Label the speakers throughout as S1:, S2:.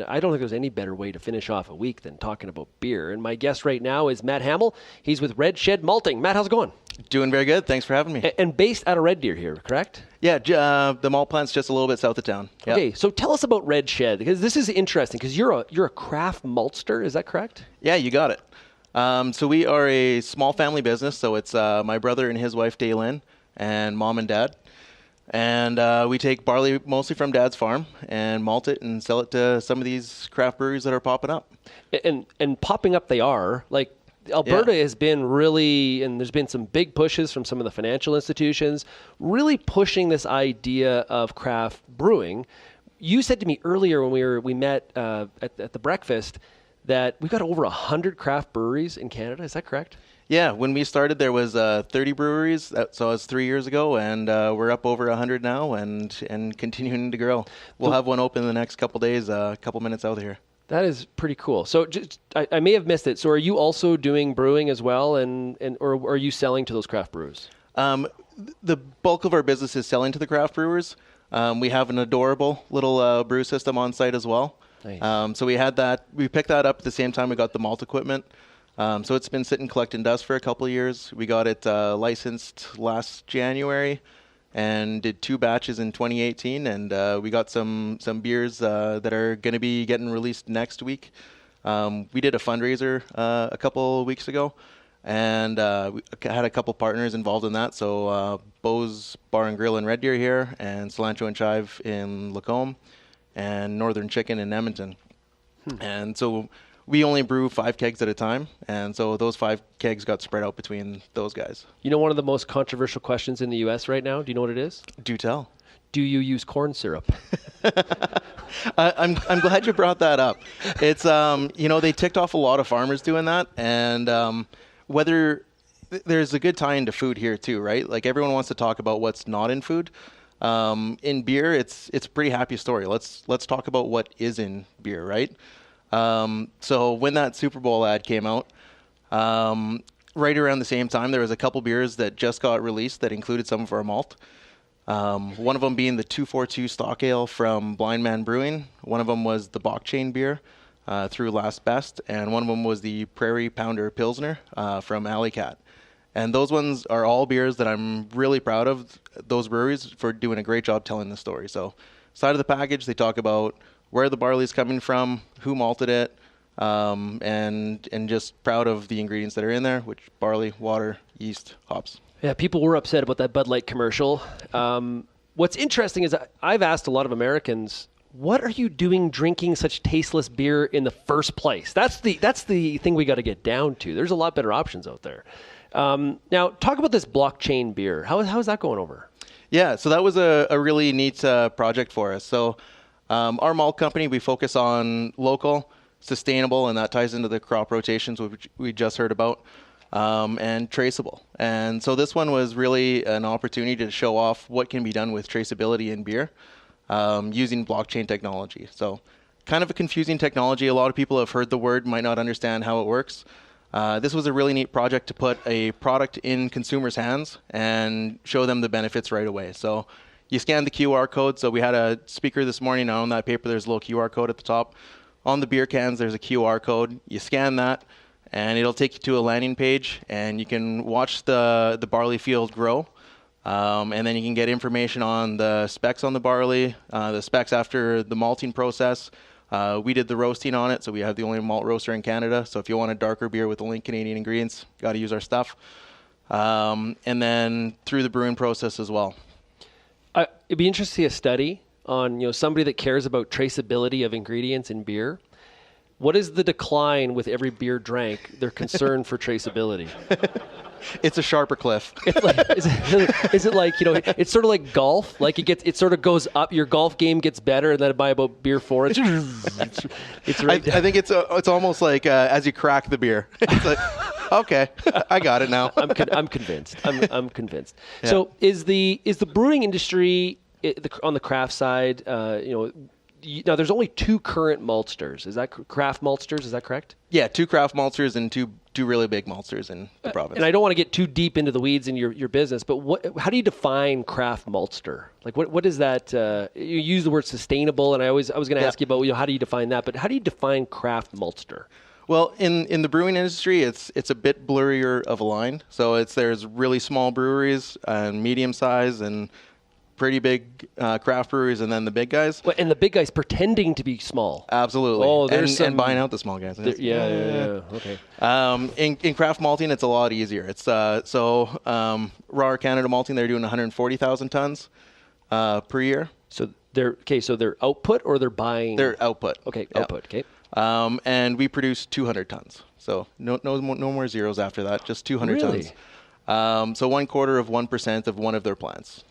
S1: I don't think there's any better way to finish off a week than talking about beer. And my guest right now is Matt Hamill. He's with Red Shed Malting. Matt, how's it going?
S2: Doing very good. Thanks for having me.
S1: And based out of Red Deer here, correct?
S2: Yeah, the malt plant's just a little bit south of town. Yep.
S1: Okay, so tell us about Red Shed, because this is interesting, because you're a craft maltster, is that correct?
S2: Yeah, you got it. So we are a small family business. So it's my brother and his wife, Daylin, and mom and dad. And we take barley mostly from Dad's farm and malt it and sell it to some of these craft breweries that are popping up.
S1: And popping up they are. Like, Alberta has been really, and there's been some big pushes from some of the financial institutions, really pushing this idea of craft brewing. You said to me earlier when we met at the breakfast that we've got over 100 craft breweries in Canada. Is that correct?
S2: Yeah, when we started, there was 30 breweries, so it was 3 years ago, and we're up over 100 now and continuing to grow. We'll have one open in the next couple days, a couple minutes out here.
S1: That is pretty cool. So I may have missed it. So are you also doing brewing as well, or are you selling to those craft brewers?
S2: The bulk of our business is selling to the craft brewers. We have an adorable little brew system on site as well. Nice. So we picked that up at the same time we got the malt equipment. So it's been sitting collecting dust for a couple of years. We got it licensed last January and did 2 batches in 2018. And we got some beers that are going to be getting released next week. We did a fundraiser a couple weeks ago, and we had a couple partners involved in that. So Bo's Bar and Grill in Red Deer here, and Cilantro and Chive in Lacombe, and Northern Chicken in Edmonton. And so we only brew 5 kegs at a time, and so those 5 kegs got spread out between those guys.
S1: You know one of the most controversial questions in the U.S. right now? Do you know what it is?
S2: Do tell.
S1: Do you use corn syrup?
S2: I'm glad you brought that up. It's they ticked off a lot of farmers doing that, and whether there's a good tie into food here too, right? Like everyone wants to talk about what's not in food. In beer, it's a pretty happy story. Let's talk about what is in beer, right? So when that Super Bowl ad came out, right around the same time, there was a couple beers that just got released that included some of our malt. One of them being the 242 Stock Ale from Blind Man Brewing. One of them was the Bach Chain beer through Last Best, and one of them was the Prairie Pounder Pilsner from Alley Cat. And those ones are all beers that I'm really proud of, those breweries, for doing a great job telling the story. So side of the package, they talk about where the barley is coming from, who malted it, and just proud of the ingredients that are in there, which barley, water, yeast, hops.
S1: Yeah, people were upset about that Bud Light commercial. What's interesting is I've asked a lot of Americans, what are you doing drinking such tasteless beer in the first place? That's the thing we got to get down to. There's a lot better options out there. Now, talk about this blockchain beer. How is that going over?
S2: Yeah, so that was a really neat project for us. So our malt company, we focus on local, sustainable, and that ties into the crop rotations, which we just heard about, and traceable. And so this one was really an opportunity to show off what can be done with traceability in beer using blockchain technology. So kind of a confusing technology. A lot of people have heard the word, might not understand how it works. This was a really neat project to put a product in consumers' hands and show them the benefits right away. So you scan the QR code. So we had a speaker this morning. On that paper, there's a little QR code at the top. On the beer cans, there's a QR code. You scan that, and it'll take you to a landing page, and you can watch the barley field grow. And then you can get information on the specs on the barley, the specs after the malting process. We did the roasting on it, so we have the only malt roaster in Canada. So if you want a darker beer with only Canadian ingredients, got to use our stuff. And then through the brewing process as well.
S1: It'd be interesting to see a study on somebody that cares about traceability of ingredients in beer. What is the decline with every beer drank? Their concern for traceability.
S2: It's a sharper cliff.
S1: It's like, is it like, it's sort of like golf. Like it sort of goes up. Your golf game gets better, and then by about beer 4, it's right
S2: I think it's almost like as you crack the beer. It's like, okay, I got it now.
S1: I'm convinced. I'm convinced. Yeah. So is the brewing industry on the craft side, now there's only 2 current maltsters. Is that craft maltsters? Is that correct?
S2: Yeah, 2 craft maltsters and two really big maltsters in the province.
S1: And I don't want to get too deep into the weeds in your business, but how do you define craft maltster? Like what is that? You use the word sustainable, and I was going to ask you about how do you define that? But how do you define craft maltster?
S2: Well, in the brewing industry, it's a bit blurrier of a line. So there's really small breweries and medium size and pretty big craft breweries, and then the big guys.
S1: Well, and the big guys pretending to be small.
S2: Absolutely.
S1: Oh,
S2: and buying out the small guys.
S1: Yeah. Okay.
S2: In craft malting, it's a lot easier. It's Raw Canada Malting, they're doing 140,000 tons per year.
S1: So their output or they're buying?
S2: Their output.
S1: Okay, output. Okay.
S2: And we produce 200 tons. So no more zeros after that. Just 200
S1: really?
S2: tons. So 1/4% of one of their plants.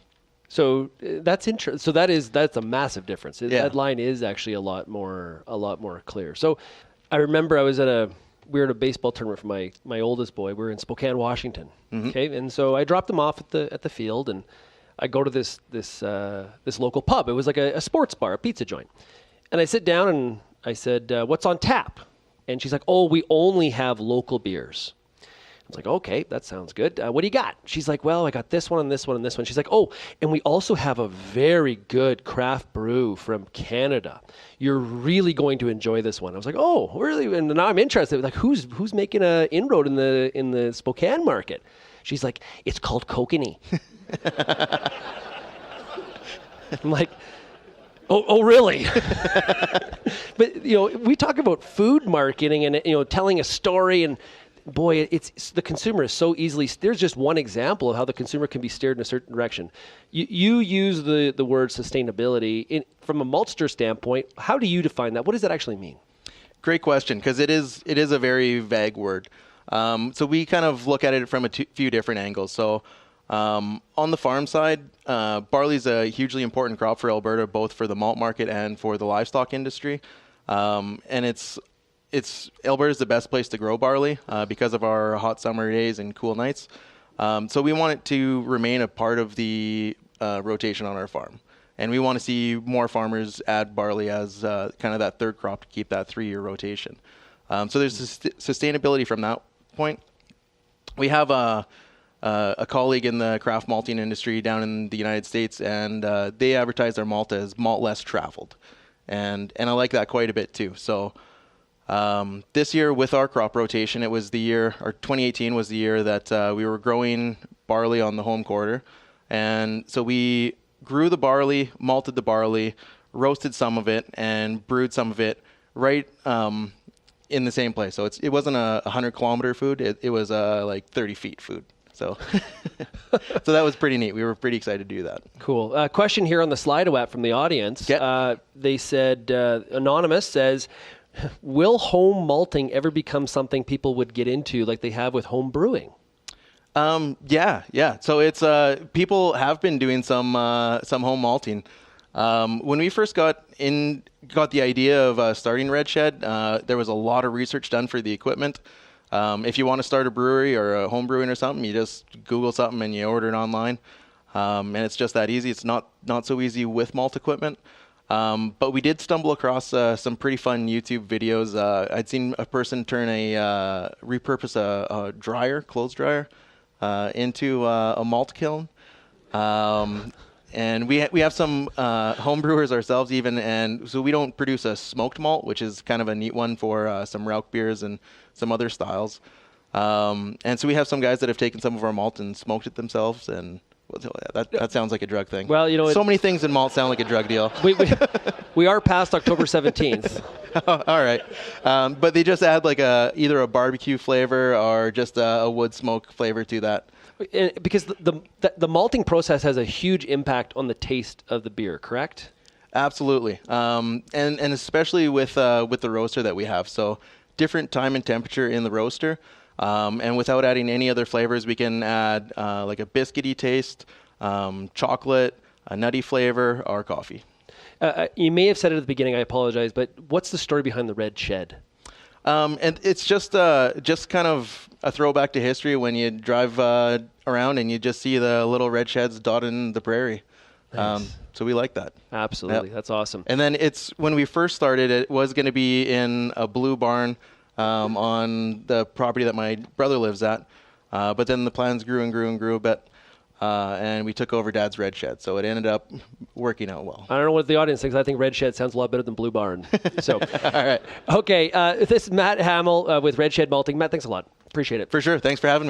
S1: So that's interesting. So that's a massive difference. That line is actually a lot more clear. So I remember we were at a baseball tournament for my oldest boy. We were in Spokane, Washington. Mm-hmm. Okay, and so I dropped him off at the field, and I go to this local pub. It was like a sports bar, a pizza joint, and I sit down and I said, "What's on tap?" And she's like, "Oh, we only have local beers." I was like, okay, that sounds good. What do you got? She's like, well, I got this one and this one and this one. She's like, oh, and we also have a very good craft brew from Canada. You're really going to enjoy this one. I was like, oh, really? And now I'm interested. Like, who's making an inroad in the Spokane market? She's like, it's called Kokanee. I'm like, oh, really? But we talk about food marketing and telling a story, and boy, it's the consumer is so easily. There's just one example of how the consumer can be steered in a certain direction. You use the word sustainability from a maltster standpoint. How do you define that? What does that actually mean?
S2: Great question, because it is a very vague word. So we kind of look at it from a few different angles. So on the farm side, barley is a hugely important crop for Alberta, both for the malt market and for the livestock industry. And Alberta is the best place to grow barley because of our hot summer days and cool nights. So we want it to remain a part of the rotation on our farm. And we want to see more farmers add barley as kind of that third crop to keep that 3-year rotation. So there's sustainability from that point. We have a colleague in the craft malting industry down in the United States, and they advertise their malt as malt less traveled. And I like that quite a bit too. So this year with our crop rotation, it was 2018 was the year that we were growing barley on the home quarter. And so we grew the barley, malted the barley, roasted some of it, and brewed some of it right in the same place. So it wasn't a 100-kilometer food. It was like 30 feet food. So so that was pretty neat. We were pretty excited to do that.
S1: Cool. Question here on the Slido app from the audience. They said, Anonymous says, will home malting ever become something people would get into like they have with home brewing? Yeah. So it's people have been doing some home malting. When we first got the idea of starting Red Shed, there was a lot of research done for the equipment. If you want to start a brewery or a home brewing or something, you just Google something and you order it online. And it's just that easy. It's not so easy with malt equipment. But we did stumble across some pretty fun YouTube videos. I'd seen a person repurpose a clothes dryer, into a malt kiln. And we have some home brewers ourselves even, and so we don't produce a smoked malt, which is kind of a neat one for some Rauch beers and some other styles. And so we have some guys that have taken some of our malt and smoked it themselves, and that sounds like a drug thing. Well,
S2: so many things in malt sound like a drug deal.
S1: We are past October 17th.
S2: All right. But they just add like either a barbecue flavor or just a wood smoke flavor to that.
S1: Because the malting process has a huge impact on the taste of the beer, correct?
S2: Absolutely. And especially with the roaster that we have. So different time and temperature in the roaster. And without adding any other flavors, we can add like a biscuity taste, chocolate, a nutty flavor, or coffee.
S1: You may have said it at the beginning, I apologize, but what's the story behind the Red Shed?
S2: And it's just kind of a throwback to history when you drive around and you just see the little red sheds dotted in the prairie.
S1: Nice.
S2: So we like that.
S1: Absolutely.
S2: Yep.
S1: That's awesome.
S2: And then when we first started, it was going to be in a blue barn on the property that my brother lives at. But then the plans grew and grew and grew a bit. And we took over Dad's red shed. So it ended up working out well.
S1: I don't know what the audience thinks. I think red shed sounds a lot better than blue barn. So,
S2: all right.
S1: Okay. This is Matt Hamill with Red Shed Malting. Matt, thanks a lot. Appreciate it.
S2: For sure. Thanks for having me.